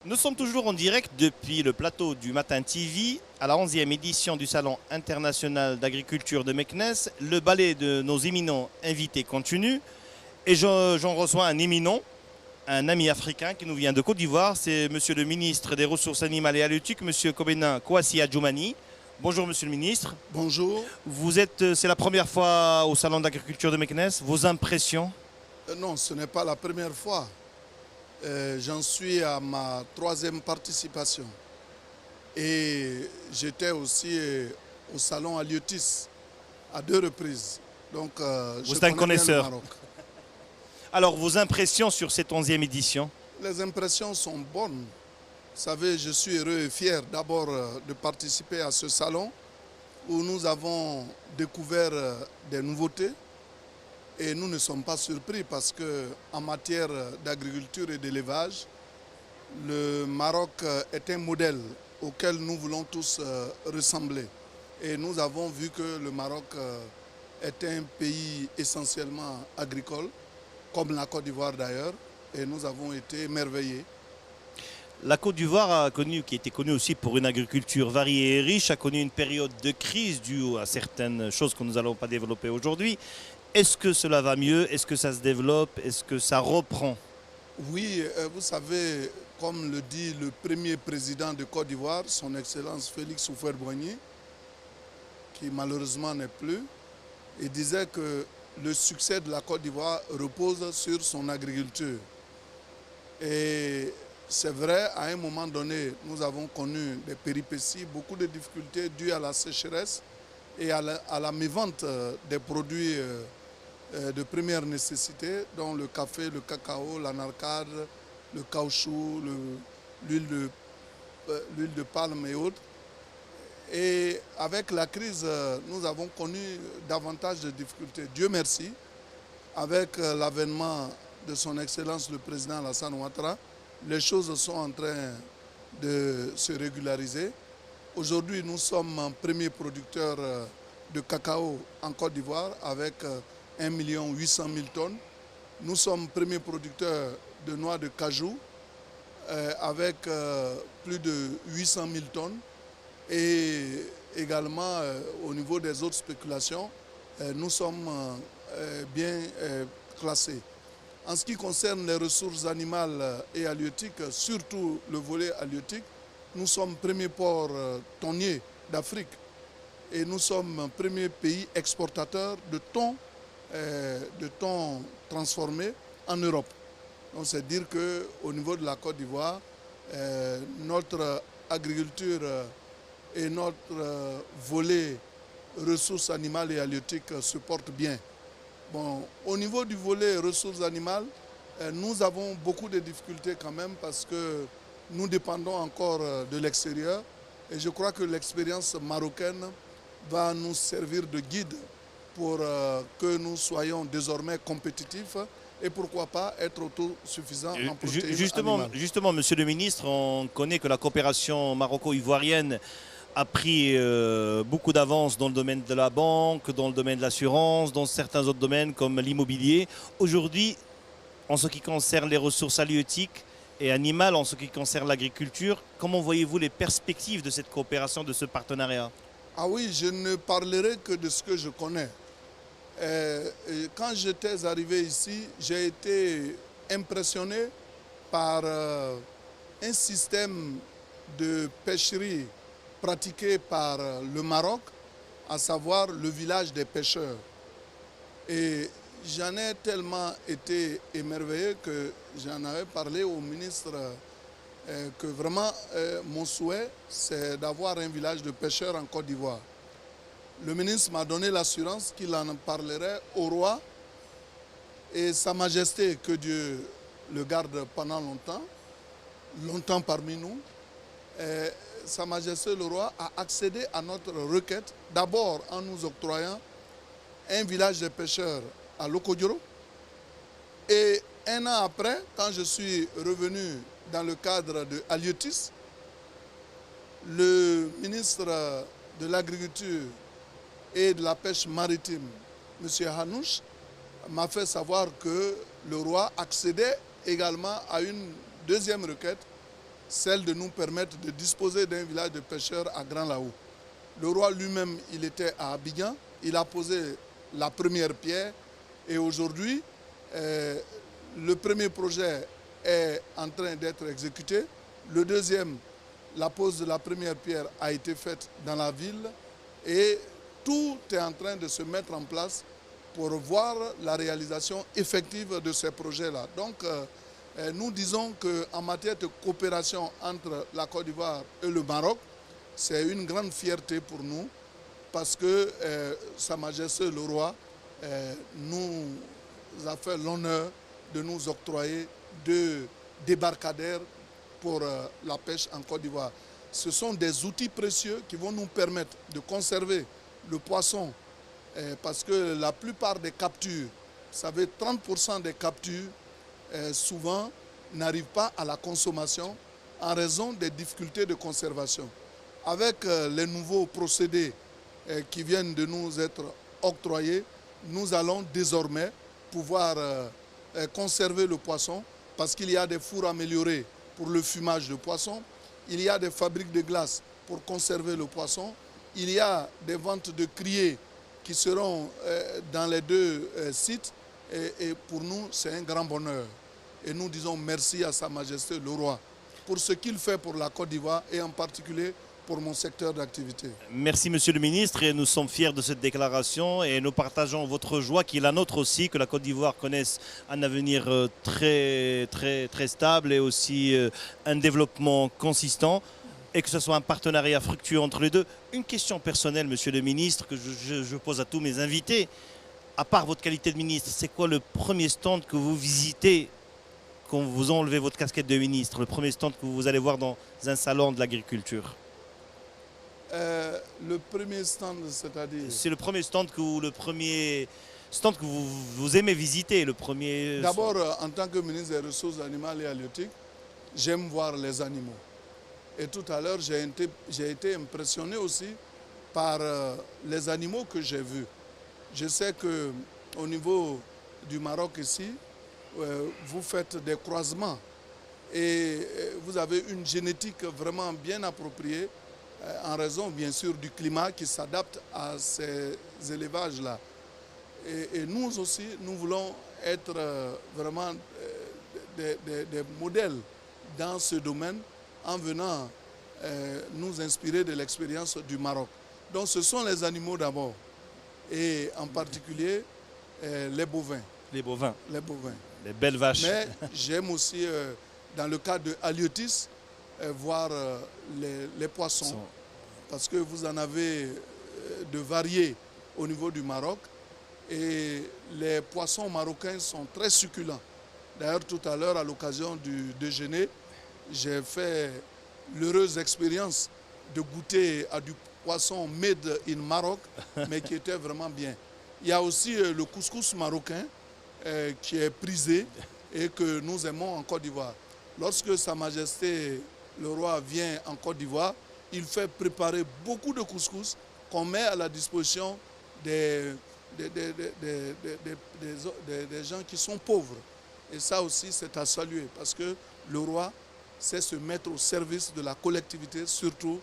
Nous sommes toujours en direct depuis le plateau du Matin TV à la 11e édition du Salon international d'agriculture de Meknes. Le ballet de nos éminents invités continue et j'en reçois un éminent, un ami africain qui nous vient de Côte d'Ivoire. C'est monsieur le ministre des Ressources animales et halieutiques, monsieur Kobena Kouassi Adjoumani. Bonjour monsieur le ministre. Bonjour. C'est la première fois au Salon d'agriculture de Meknes. Vos impressions? Non, ce n'est pas la première fois. J'en suis à ma 3e participation. Et j'étais aussi au salon Haliotis à 2 reprises. Donc, vous êtes un connaisseur. Maroc. Alors, vos impressions sur cette 11e édition? Les impressions sont bonnes. Vous savez, je suis heureux et fier d'abord de participer à ce salon où nous avons découvert des nouveautés. Et nous ne sommes pas surpris parce qu'en matière d'agriculture et d'élevage, le Maroc est un modèle auquel nous voulons tous ressembler. Et nous avons vu que le Maroc est un pays essentiellement agricole, comme la Côte d'Ivoire d'ailleurs, et nous avons été émerveillés. La Côte d'Ivoire, qui était connue aussi pour une agriculture variée et riche, a connu une période de crise due à certaines choses que nous n'allons pas développer aujourd'hui. Est-ce que cela va mieux? Est-ce que ça se développe? Est-ce que ça reprend? Oui, vous savez, comme le dit le premier président de Côte d'Ivoire, son Excellence Félix Houphouët-Boigny, qui malheureusement n'est plus, il disait que le succès de la Côte d'Ivoire repose sur son agriculture. Et c'est vrai, à un moment donné, nous avons connu des péripéties, beaucoup de difficultés dues à la sécheresse et à la mévente des produits de première nécessité, dont le café, le cacao, l'anarcade, le caoutchouc, l'huile de palme et autres. Et avec la crise, nous avons connu davantage de difficultés. Dieu merci, avec l'avènement de son Excellence le Président Alassane Ouattara, les choses sont en train de se régulariser. Aujourd'hui, nous sommes un premier producteur de cacao en Côte d'Ivoire avec 1 800 000 tonnes. Nous sommes premier producteur de noix de cajou avec plus de 800 000 tonnes. Et également, au niveau des autres spéculations, nous sommes bien classés. En ce qui concerne les ressources animales et halieutiques, surtout le volet halieutique, nous sommes premier port tonnier d'Afrique et nous sommes un premier pays exportateur de thon transformés en Europe. Donc c'est dire qu'au niveau de la Côte d'Ivoire, notre agriculture et notre volet ressources animales et halieutiques se portent bien. Bon, au niveau du volet ressources animales, nous avons beaucoup de difficultés quand même parce que nous dépendons encore de l'extérieur et je crois que l'expérience marocaine va nous servir de guide pour que nous soyons désormais compétitifs et pourquoi pas être autosuffisants en protéines animales. Justement, monsieur le ministre, on connaît que la coopération maroco-ivoirienne a pris beaucoup d'avance dans le domaine de la banque, dans le domaine de l'assurance, dans certains autres domaines comme l'immobilier. Aujourd'hui, en ce qui concerne les ressources halieutiques et animales, en ce qui concerne l'agriculture, comment voyez-vous les perspectives de cette coopération, de ce partenariat? Ah oui, je ne parlerai que de ce que je connais. Quand j'étais arrivé ici, j'ai été impressionné par un système de pêcherie pratiqué par le Maroc, à savoir le village des pêcheurs. Et j'en ai tellement été émerveillé que j'en avais parlé au ministre que vraiment mon souhait, c'est d'avoir un village de pêcheurs en Côte d'Ivoire. Le ministre m'a donné l'assurance qu'il en parlerait au roi et Sa Majesté, que Dieu le garde pendant longtemps parmi nous. Sa Majesté le roi a accédé à notre requête, d'abord en nous octroyant un village de pêcheurs à Lokodjoro. Et un an après, quand je suis revenu dans le cadre de Haliotis, le ministre de l'Agriculture et de la Pêche maritime, M. Hanouch, m'a fait savoir que le roi accédait également à une deuxième requête celle de nous permettre de disposer d'un village de pêcheurs à Grand Laou. Le roi lui-même, il était à Abidjan, il a posé la première pierre et aujourd'hui, le premier projet est en train d'être exécuté. Le deuxième, la pose de la première pierre a été faite dans la ville et tout est en train de se mettre en place pour voir la réalisation effective de ces projets-là. Donc, nous disons qu'en matière de coopération entre la Côte d'Ivoire et le Maroc, c'est une grande fierté pour nous parce que Sa Majesté le Roi nous a fait l'honneur de nous octroyer 2 débarcadères pour la pêche en Côte d'Ivoire. Ce sont des outils précieux qui vont nous permettre de conserver le poisson parce que la plupart des captures, vous savez, 30% des captures souvent n'arrivent pas à la consommation en raison des difficultés de conservation. Avec les nouveaux procédés qui viennent de nous être octroyés, nous allons désormais pouvoir conserver le poisson parce qu'il y a des fours améliorés pour le fumage de poisson, il y a des fabriques de glace pour conserver le poisson, il y a des ventes de criées qui seront dans les 2 sites et pour nous c'est un grand bonheur. Et nous disons merci à Sa Majesté le Roi pour ce qu'il fait pour la Côte d'Ivoire et en particulier pour mon secteur d'activité. Merci Monsieur le Ministre et nous sommes fiers de cette déclaration et nous partageons votre joie qui est la nôtre aussi, que la Côte d'Ivoire connaisse un avenir très stable et aussi un développement consistant et que ce soit un partenariat fructueux entre les deux. Une question personnelle Monsieur le Ministre que je pose à tous mes invités. À part votre qualité de ministre, c'est quoi le premier stand que vous visitez quand vous enlevez votre casquette de ministre, le premier stand que vous allez voir dans un salon de l'agriculture? Le premier stand, c'est-à-dire... C'est le premier stand que vous aimez visiter, le premier... D'abord, en tant que ministre des Ressources animales et halieutiques, j'aime voir les animaux. Et tout à l'heure, j'ai été impressionné aussi par les animaux que j'ai vus. Je sais qu'au niveau du Maroc ici, vous faites des croisements et vous avez une génétique vraiment bien appropriée en raison bien sûr du climat qui s'adapte à ces élevages-là. Et nous aussi, nous voulons être vraiment des modèles dans ce domaine en venant nous inspirer de l'expérience du Maroc. Donc ce sont les animaux d'abord et en particulier les bovins. Les bovins. Les bovins. Les belles vaches. Mais j'aime aussi, dans le cas de Haliotis, voir les poissons. Parce que vous en avez de variés au niveau du Maroc. Et les poissons marocains sont très succulents. D'ailleurs, tout à l'heure, à l'occasion du déjeuner, j'ai fait l'heureuse expérience de goûter à du poisson made in Maroc, mais qui était vraiment bien. Il y a aussi le couscous marocain qui est prisé et que nous aimons en Côte d'Ivoire. Lorsque Sa Majesté le Roi vient en Côte d'Ivoire, il fait préparer beaucoup de couscous qu'on met à la disposition des gens qui sont pauvres. Et ça aussi, c'est à saluer parce que le roi sait se mettre au service de la collectivité, surtout,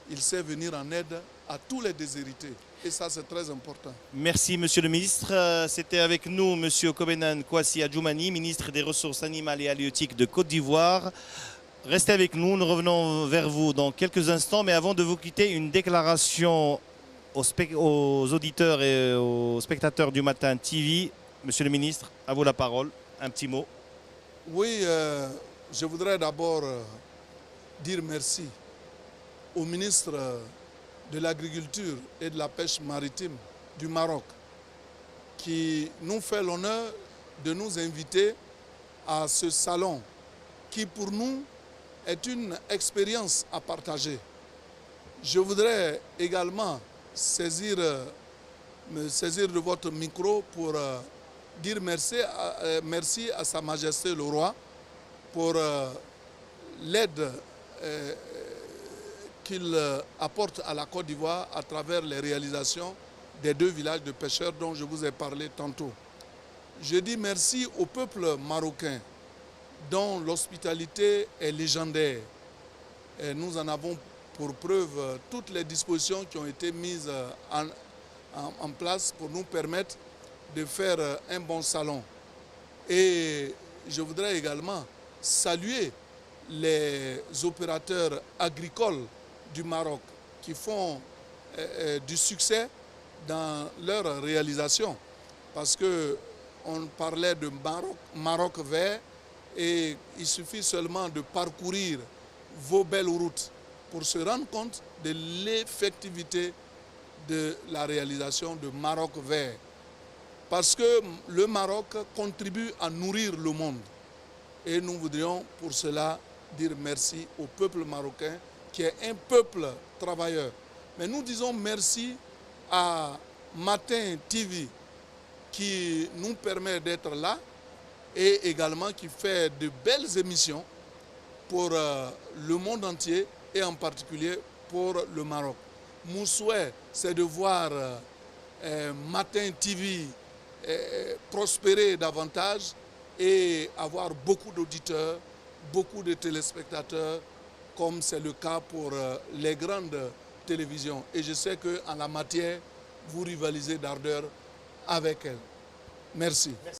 il sait venir en aide à tous les déshérités. Et ça, c'est très important. Merci, Monsieur le Ministre. C'était avec nous, Monsieur Kobenan Kwasi Adjoumani, ministre des Ressources animales et halieutiques de Côte d'Ivoire. Restez avec nous, nous revenons vers vous dans quelques instants. Mais avant de vous quitter, une déclaration aux auditeurs et aux spectateurs du Matin TV. Monsieur le Ministre, à vous la parole. Un petit mot. Oui, je voudrais d'abord dire merci au ministre de l'Agriculture et de la Pêche maritime du Maroc qui nous fait l'honneur de nous inviter à ce salon qui pour nous est une expérience à partager. Je voudrais également me saisir de votre micro pour dire merci à Sa Majesté le Roi pour l'aide qu'il apporte à la Côte d'Ivoire à travers les réalisations des 2 villages de pêcheurs dont je vous ai parlé tantôt. Je dis merci au peuple marocain dont l'hospitalité est légendaire. Et nous en avons pour preuve toutes les dispositions qui ont été mises en place pour nous permettre de faire un bon salon. Et je voudrais également saluer les opérateurs agricoles du Maroc qui font du succès dans leur réalisation. Parce qu'on parlait de Maroc vert et il suffit seulement de parcourir vos belles routes pour se rendre compte de l'effectivité de la réalisation de Maroc vert. Parce que le Maroc contribue à nourrir le monde. Et nous voudrions pour cela dire merci au peuple marocain qui est un peuple travailleur. Mais nous disons merci à Matin TV qui nous permet d'être là et également qui fait de belles émissions pour le monde entier et en particulier pour le Maroc. Mon souhait, c'est de voir Matin TV prospérer davantage et avoir beaucoup d'auditeurs, beaucoup de téléspectateurs, comme c'est le cas pour les grandes télévisions. Et je sais qu'en la matière, vous rivalisez d'ardeur avec elles. Merci.